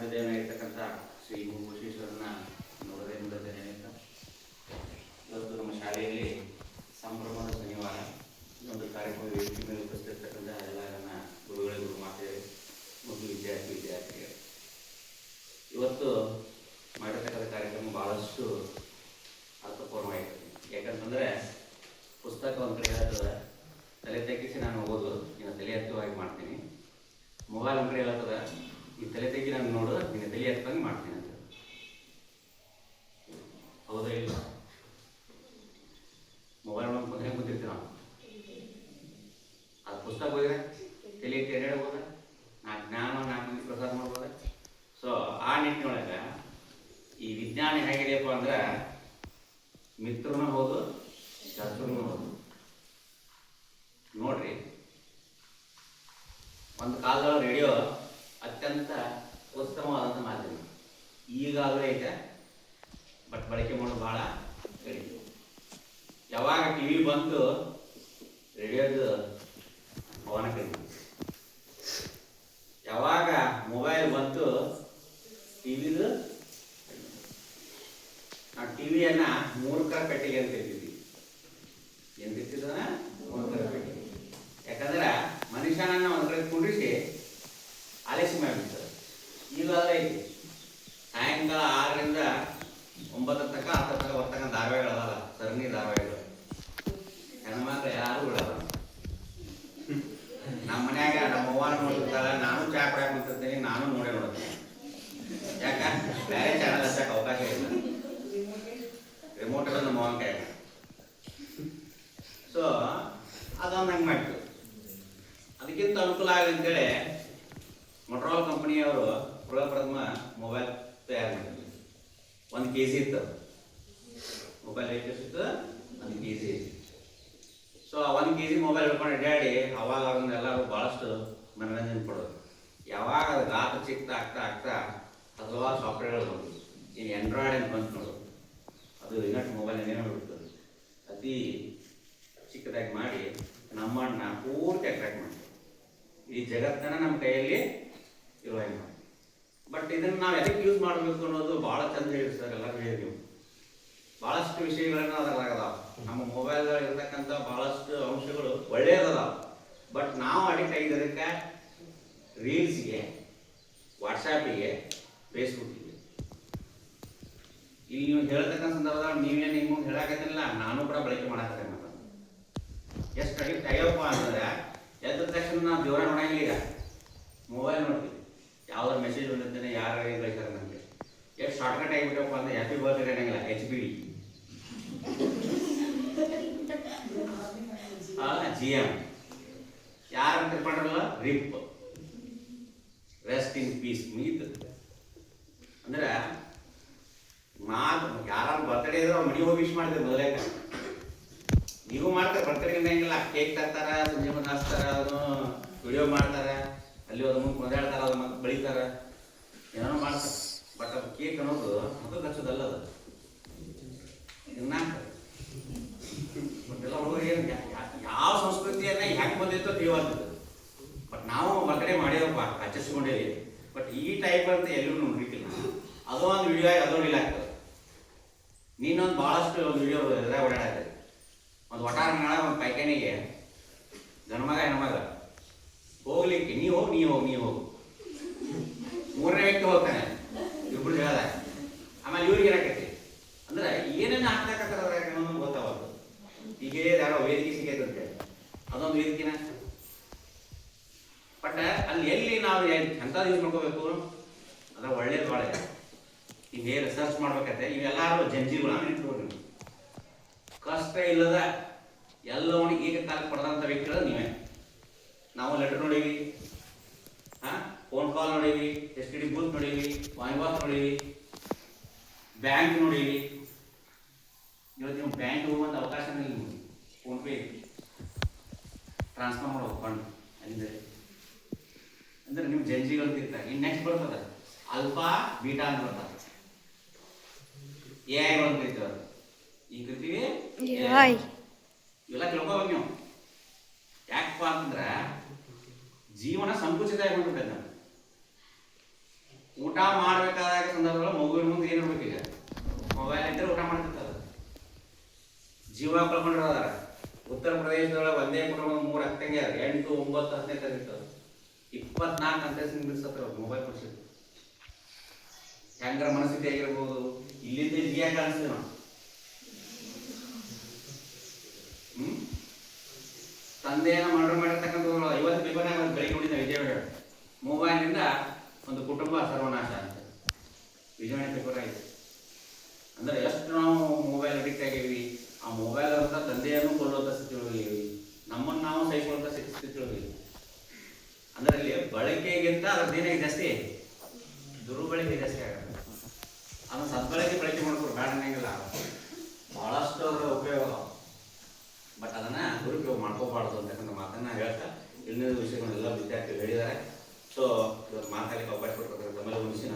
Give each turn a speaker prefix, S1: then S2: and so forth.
S1: ಆರಾಧ್ಯದೇವನಾಗಿರ್ತಕ್ಕಂಥ ಶ್ರೀ ಭೂಷೇಶ್ವರನ ನೋಡದೆ ನೆನೆಯುತ್ತ ಇವತ್ತು ನಮ್ಮ ಶಾಲೆಯಲ್ಲಿ ಸಂಭ್ರಮದ ಶನಿವಾರ ಈ ಒಂದು ಕಾರ್ಯಕ್ರಮ ವೇದಿಕೆ ಮೇಲೆ ಉಪಸ್ಥಿತರ್ತಕ್ಕಂಥ ಎಲ್ಲ ನನ್ನ ಗುರುಗಳು ಮಾತೆಯರು ಮತ್ತು ವಿದ್ಯಾರ್ಥಿಗಳು ಇವತ್ತು ಮಾಡಿರ್ತಕ್ಕಂಥ ಕಾರ್ಯಕ್ರಮ ಭಾಳಷ್ಟು ಅರ್ಥಪೂರ್ಣವಾಗಿರ್ತದೆ. ಯಾಕಂತಂದರೆ ಪುಸ್ತಕ ಒಂದು ಕಡೆ ಹೇಳ್ತದೆ, ತಲೆ ತೆಗ್ಗಿಸಿ ನಾನು ಓದು ನಿನ್ನ ತಲೆ ಎತ್ತವಾಗಿ ಮಾಡ್ತೀನಿ. ಮೊಬೈಲ್ ಒಂದು ಕಡೆ ಹೇಳ್ತದೆ, ಈ ತಲೆ ತೆಗಿ ನಾನು ನೋಡು ನಿನ್ನ ತಲೆ ಎತ್ತಂಗೆ ಮಾಡ್ತೀನಿ ಅಂತ. ಹೌದಾ ಇಲ್ಲ? ಮೊಬೈಲ್ ಒಳಗೆ ಕುಂತ್ರೆ ಕೂತಿರ್ತೀವಿ ನಾವು. ಅದು ಪುಸ್ತಕ ಹೋದ್ರೆ ತಲೆ ಎತ್ತಿ ಎಡೆಡ್ಬೋದ, ನಾಲ್ಕು ಮಂದಿ ಪ್ರಸಾರ ಮಾಡ್ಬೋದ. ಸೊ ಆ ನಿಟ್ಟಿನೊಳಗೆ ಈ ವಿಜ್ಞಾನ ಹೇಗಿದೆಯಪ್ಪ ಅಂದ್ರೆ ಮಿತ್ರನೂ ಹೌದು ಶತ್ರುನೂ ಹೌದು. ನೋಡ್ರಿ, ಒಂದು ಕಾಲದೊಳಗೆ ರೇಡಿಯೋ ಅತ್ಯಂತ ಉತ್ತಮವಾದಂಥ ಮಾಧ್ಯಮ. ಈಗಾಗಲೂ ಐತೆ, ಬಟ್ ಬಳಕೆ ಮಾಡೋದು ಭಾಳ ಕಡಿಮೆ. ಯಾವಾಗ ಟಿ ವಿ ಬಂತು ರೇಡಿಯೋದು ಪವನ ಕಡಿಮೆ. ಯಾವಾಗ ಮೊಬೈಲ್ ಬಂತು ಟಿ ವಿದು ನಾವು ಟಿ ವಿಯನ್ನು ಮೂರ್ಖರ ಪೆಟ್ಟಿಗೆ ಅಂತ ಇರ್ತಿದ್ವಿ. ಏನು ತಿರ್ತಿದ್ದ ಮೂರ್ಖರ ಪೆಟ್ಟಿಗೆ. ಯಾಕಂದ್ರೆ ಮನುಷ್ಯನನ್ನ ಒಂದು ಕಡೆ ಕುಂಡ್ರಿಸಿ ಆಲಸ್ಯ ಮಾಡಿಬಿಡ್ತಾರೆ. ಈಗಾಗಲೇ ಐತಿ ಸಾಯಂಕಾಲ 6ರಿಂದ 9 ತನಕ 10 ತನಕ ಬರ್ತಕ್ಕ ಧಾರಾವಾಹಿಗಳಲ್ಲ, ಸರಣಿ ಧಾರಾವಾಹಿಗಳು. ಹೆಣ್ಮಕ್ಳು ಯಾರು ಬಿಡಲ್ಲ. ನಮ್ಮ ಮನ್ಯಾಗ ನಮ್ಮ ಅವ್ವನ ನೋಡಿರ್ತಾಳೆ, ನಾನು ಚಾ ಕುಡಿಯಾಕ ನಿಂತಿರ್ತೀನಿ, ನಾನು ನೋಡ್ತೀನಿ. ಯಾಕ ಬೇರೆ ಚಾನಲ್ ಹಚ್ಚಕ್ಕೆ ಅವಕಾಶ ಇಲ್ಲ, ರಿಮೋಟ್ ಎಲ್ಲ ನಮ್ಮ ಅವ್ವನ ಕೈಯಾಗ. ಸೊ ಅದೊಂದು ಹಂಗೆ ಮಾಡ್ತು. ಅದಕ್ಕಿಂತ ಅನುಕೂಲ ಆಗಲಿ ಅಂತೇಳಿ ಮೊಟ್ರೋಲಾ ಕಂಪನಿಯವರು ಪ್ರಥಮ ಮೊಬೈಲ್ ತಯಾರು ಮಾಡಿದ್ವಿ. 1 kg ಇತ್ತು ಮೊಬೈಲ್. ಎಷ್ಟಿತ್ತು? 1 kg. ಸೊ ಆ 1 kg ಮೊಬೈಲ್ ಹಿಡ್ಕೊಂಡು ಅಡ್ಡಾಡಿ ಅವಾಗ ಅವ್ರನ್ನ ಎಲ್ಲರೂ ಭಾಳಷ್ಟು ಮನರಂಜನೆ ಕೊಡೋದು. ಯಾವಾಗ ಅದು ಗಾತ್ರ ಚಿಕ್ಕ ಆಗ್ತಾ ಹಲವಾರು ಸಾಫ್ಟ್ವೇರ್ಗಳು ಬಂದು ಇನ್ನು ಆಂಡ್ರಾಯ್ಡ್ ಅಂತ ಬಂತು ನೋಡು, ಅದು ಇನ್ನಷ್ಟು ಮೊಬೈಲ್ ಏನೇನೋ ಬಿಡ್ತದೆ. ಅತಿ ಚಿಕ್ಕದಾಗಿ ಮಾಡಿ ನಮ್ಮನ್ನ ಪೂರ್ತಿ ಅಟ್ರಾಕ್ಟ್ ಮಾಡ್ತೀವಿ. ಈ ಜಗತ್ತನ್ನ ನಮ್ಮ ಕೈಯಲ್ಲಿ ಇರುವ ಮಾಡಿ. ಬಟ್ ಇದನ್ನು ನಾವು ಎದಕ್ಕೆ ಯೂಸ್ ಮಾಡಬೇಕು ಅನ್ನೋದು ಭಾಳ ಚಂದ ಹೇಳಿ ಸರ್, ಎಲ್ಲರೂ ಹೇಳಿ ನೀವು. ಭಾಳಷ್ಟು ವಿಷಯಗಳನ್ನ ಅದ್ರಾಗದಾವ. ನಮ್ಮ ಮೊಬೈಲ್ಗಳು ಇರ್ತಕ್ಕಂಥ ಭಾಳಷ್ಟು ಅಂಶಗಳು ಒಳ್ಳೆಯದದಾವ. ಬಟ್ ನಾವು ಅಡಿಕ್ಟ್ ಆಗಿದ್ದಕ್ಕೆ ರೀಲ್ಸ್ಗೆ, ವಾಟ್ಸಾಪಿಗೆ, ಫೇಸ್ಬುಕ್ಕಿಗೆ. ಇಲ್ಲಿ ನೀವು ಹೇಳ್ತಕ್ಕಂಥ ಸಂದರ್ಭದಾಗ ನೀವೇನು ನಿಮ್ಮ ಹೇಳಕತ್ತಿಲ್ಲ, ನಾನು ಕೂಡ ಬಳಕೆ ಮಾಡಕತ್ತೇನೆ. ಎಷ್ಟು ಅಡಿಕ್ಟ್ ಆಗ್ಯವಪ್ಪ ಅಂತಂದ್ರೆ ಎದ್ದ ತಕ್ಷಣ ನಾವು ಜೋರ ನೋಡಂಗಿಲ್ಲ. ಈಗ ಮೊಬೈಲ್ ನೋಡ್ತೀವಿ, ಯಾವ್ದಾರು ಮೆಸೇಜ್ ಬಂದಿರ್ತೇನೆ, ಯಾರು ಏನು ಬೇಕಾದ್ರೆ ನಮಗೆ. ಎಷ್ಟು ಶಾರ್ಟ್ಕಟ್ ಆಗಿಬಿಟ್ಟಪ್ಪ ಅಂದ್ರೆ ಹ್ಯಾಪಿ ಬರ್ತ್ಡೇ ಅನ್ನಂಗಿಲ್ಲ, HBD, GM. ಯಾರು ತಿಳ್ಕೊಂಡ್ರಲ್ಲ RIP, ರೆಸ್ಟ್ ಇನ್ ಪೀಸ್ ಮುಗೀತು. ಅಂದ್ರೆ ಯಾರು ಬರ್ತ್ಡೇ ಇದ್ರೆ ಅವ್ರು ಮನೆಗೆ ಹೋಗಿ ವಿಶ್ ಮಾಡಿದ್ರೆ ಮೊದಲೇಕ. ನೀವು ಮಾಡ್ತಾರೆ ಬರ್ತ್ಡೇ ಅನ್ನಂಗಿಲ್ಲ, ಕೇಕ್ ತರ್ತಾರ, ಸಂಜೆ ಬಂದು ಹಾಸ್ತಾರ, ಅದನ್ನು ವಿಡಿಯೋ ಮಾಡ್ತಾರೆ, ಅಲ್ಲಿ ಅದ್ರ ಮುಂದೆ ಕೊಂದಾಡ್ತಾರೆ, ಅದ್ರ ಮತ್ತೆ ಬೆಳಿತಾರೆ, ಏನೋ ಮಾಡ್ತಾರೆ. ಬಟ್ ಅದು ಕೇಕ್ ಅನ್ನೋದು ಅದು ಹಚ್ಚೋದಲ್ಲ. ಅದು ಇನ್ನ ಎಲ್ಲ ಹುಡುಗರು ಏನು ಯಾವ ಸಂಸ್ಕೃತಿಯನ್ನ ಹೆಂಗೆ ಬಂದಿತ್ತೋ ತಿಳಿವಾಗ್ತದೆ. ಬಟ್ ನಾವು ಬರ್ತ್ಡೇ ಮಾಡಿದಪ್ಪ, ಆಚರಿಸ್ಕೊಂಡೇವಿ. ಬಟ್ ಈ ಟೈಪ್ ಅಂತ ಎಲ್ಲೂ ನೋಡ್ಲಿಕ್ಕಿಲ್ಲ. ಅದೋ ಒಂದು ವಿಡಿಯೋ ಅದೋ ಇಲ್ಲ ಆಗ್ತದೆ. ನೀನೊಂದು ಭಾಳಷ್ಟು ಒಂದು ವಿಡಿಯೋ ಎದುರಾಗ ಓಡಾಡ್ತದೆ. ಒಂದು ಒಟಾರ ನಾಳ ಒಂದು ಪೈಖಾನಿಗೆ ಗಣಮಗ ಹೆಣ್ಮಗ ಹೋಗ್ಲಿಕ್ಕೆ ನೀ ಹೋಗು 3ನೇ ವ್ಯಕ್ತಿ ಹೋಗ್ತಾನೆ, ಇಬ್ರು ಹೇಳ್ದ. ಆಮೇಲೆ ಇವ್ರಿಗೆ ಏನಾಕೈತಿ ಅಂದ್ರೆ ಏನೇನು ಹಾಕ್ತಕ್ಕಂಥದ್ದು ಅನ್ನೋದು ಗೊತ್ತಾಗದು. ಈಗ ಯಾರೋ ವೇದಿಕೆ ಸಿಗೈತಂತೆ, ಅದೊಂದು ವೇದಿಕೆನ. ಬಟ್ ಅಲ್ಲಿ ಎಲ್ಲಿ ನಾವು ಎಂಥದ್ದು ಯೂಸ್ ಮಾಡ್ಕೋಬೇಕು ಅದ್ರ ಒಳ್ಳೇದು ಭಾಳ ಇದೆ. ಹಿಂಗೆ ರಿಸರ್ಚ್ ಮಾಡ್ಬೇಕಂತೆ. ಇವೆಲ್ಲರೂ ಜಂಜೀಗಳು ನಿಂತ್ಕೊಂಡು ಕಷ್ಟ ಇಲ್ಲದ ಎಲ್ಲವನಿಗೆ ಈಗ ಕಾಲಕ್ಕೆ ಪಡೆದಂಥ ವ್ಯಕ್ತಿಗಳು ನೀವೇ. ನಾವು ಲೆಟರ್ ನೋಡೀವಿ, ಫೋನ್ ಕಾಲ್ ನೋಡೀವಿ, STD ಬೂತ್ ನೋಡೀವಿ, ವಾಯ್ಸ್ ನೋಡೀವಿ, ಬ್ಯಾಂಕ್ ನೋಡೀವಿ. ಇವತ್ತು ನೀವು ಬ್ಯಾಂಕ್ ಹೋಗುವಂಥ ಅವಕಾಶನೇ ಇಲ್ಲ. ನಿಮಗೆ ಫೋನ್ಪೇ ಟ್ರಾನ್ಸ್ಫರ್ ಮಾಡೋ ಫಂಡ್ ಅಂದರೆ ಅಂದ್ರೆ ನಿಮ್ಮ ಜಂಜಿಗಳು ತಿರ್ತಾರೆ. ಇನ್ನು ನೆಕ್ಸ್ಟ್ ಬರ್ತದೆ ಆಲ್ಫಾ ಬೀಟಾ ಅಂತ ಬರ್ತದೆ. AI ಅಂತ ಕರಿತೀವಿ. ಈಗ ಕರಿತೀವಿ ಇವೆಲ್ಲ ತಿಳ್ಕೊಬೇಕು ನೀವು. ಯಾಕಪ್ಪ ಅಂತಂದ್ರೆ ಜೀವನ ಸಂಕುಚಿತ ಆಗಿಬಿಟ್ಟಿದೆ. ಊಟ ಮಾಡಬೇಕಾದಾಗ ಸಂದರ್ಭದಲ್ಲಿ ಮಗುವಿನ ಮುಂದೆ ಏನಿರ್ಬೇಕು ಈಗ ಮೊಬೈಲ್ ಇದ್ದರೆ ಊಟ ಮಾಡ್ತಿರ್ತಾರೆ. ಜೀವ ಕಳ್ಕೊಂಡಿರೋದಾರ. ಉತ್ತರ ಪ್ರದೇಶದೊಳಗೆ ಒಂದೇ ಕುಟುಂಬದ 3 ಅಕ್ಕಂಗಿಯರು 8, 9, 10ನೇ ತರಗತಿ 24 ಗಂಟೆ ನಿಲ್ಲಿಸತ್ರ ಮೊಬೈಲ್ ಕೊಡ್ಸಿದ್ರು. ಹೆಂಗರ ಮನಸ್ಥಿತಿ ಆಗಿರ್ಬೋದು. ಇಲ್ಲಿಂದ ಇಲ್ಲಿಗೆ ಕಾಣಿಸ್ತೀವಿ ನಾವು. ತಂದೆಯನ್ನ ಮರ್ಡರ್ ಮಾಡಿರ್ತಕ್ಕಂಥ 50 ಪೇಪರ್ನಾಗ ಬೆಳಿಗ್ಗೆ ನೋಡಿದ್ದೆ ವಿಜಯವಾಡ. ಮೊಬೈಲ್ನಿಂದ ಒಂದು ಕುಟುಂಬ ಸರ್ವನಾಶ ಅಂತ ವಿಜಯವಾಡ ಪೇಪರ್ ಆಯಿತು. ಅಂದ್ರೆ ಎಷ್ಟು ನಾವು ಮೊಬೈಲ್ ಅಡಿಕ್ಟ್ ಆಗೀವಿ. ಆ ಮೊಬೈಲ್ ಅಂತ ತಂದೆಯನ್ನು ಕೊಲ್ಲುವಂಥ ಸ್ಥಿತಿ ಒಳಗಿದ್ದೀವಿ. ನಮ್ಮನ್ನು ನಾವು ಸಹಿಸುವಂಥ ಸ್ಥಿತಿ ಒಳಗಿದ್ದೀವಿ. ಅಂದ್ರೆ ಅಲ್ಲಿ ಬಳಕೆಗಿಂತ ಅದ್ರದ್ದೇನೇ ಜಾಸ್ತಿ ದುರ್ಬಳಕೆ ಜಾಸ್ತಿ ಆಗುತ್ತೆ. ಅದನ್ನು ಸದ್ಬಳಕೆ ಬಳಕೆ ಮಾಡ್ಕೊಂಡು ಬೇಡ ಅನ್ನಂಗಿಲ್ಲ. ಭಾಳಷ್ಟು ಅದರ ಉಪಯೋಗ, ಬಟ್ ಅದನ್ನು ದುರುಪಯೋಗ ಮಾಡ್ಕೋಬಾರ್ದು ಅಂತಕ್ಕಂಥ ಮಾತನ್ನು ಹೇಳ್ತಾ ಇನ್ನೊಂದು ವಿಷಯಗಳನ್ನೆಲ್ಲ ವಿದ್ಯಾರ್ಥಿಗಳು ಹೇಳಿದ್ದಾರೆ. ಸೊ ಇವತ್ತು ಮಾತಾಡಲಿಕ್ಕೆ ಅವಕಾಶ ಕೊಟ್ಟಿರ್ತಾರೆ ತಮ್ಮೆಲ್ಲ ಮನುಷ್ಯ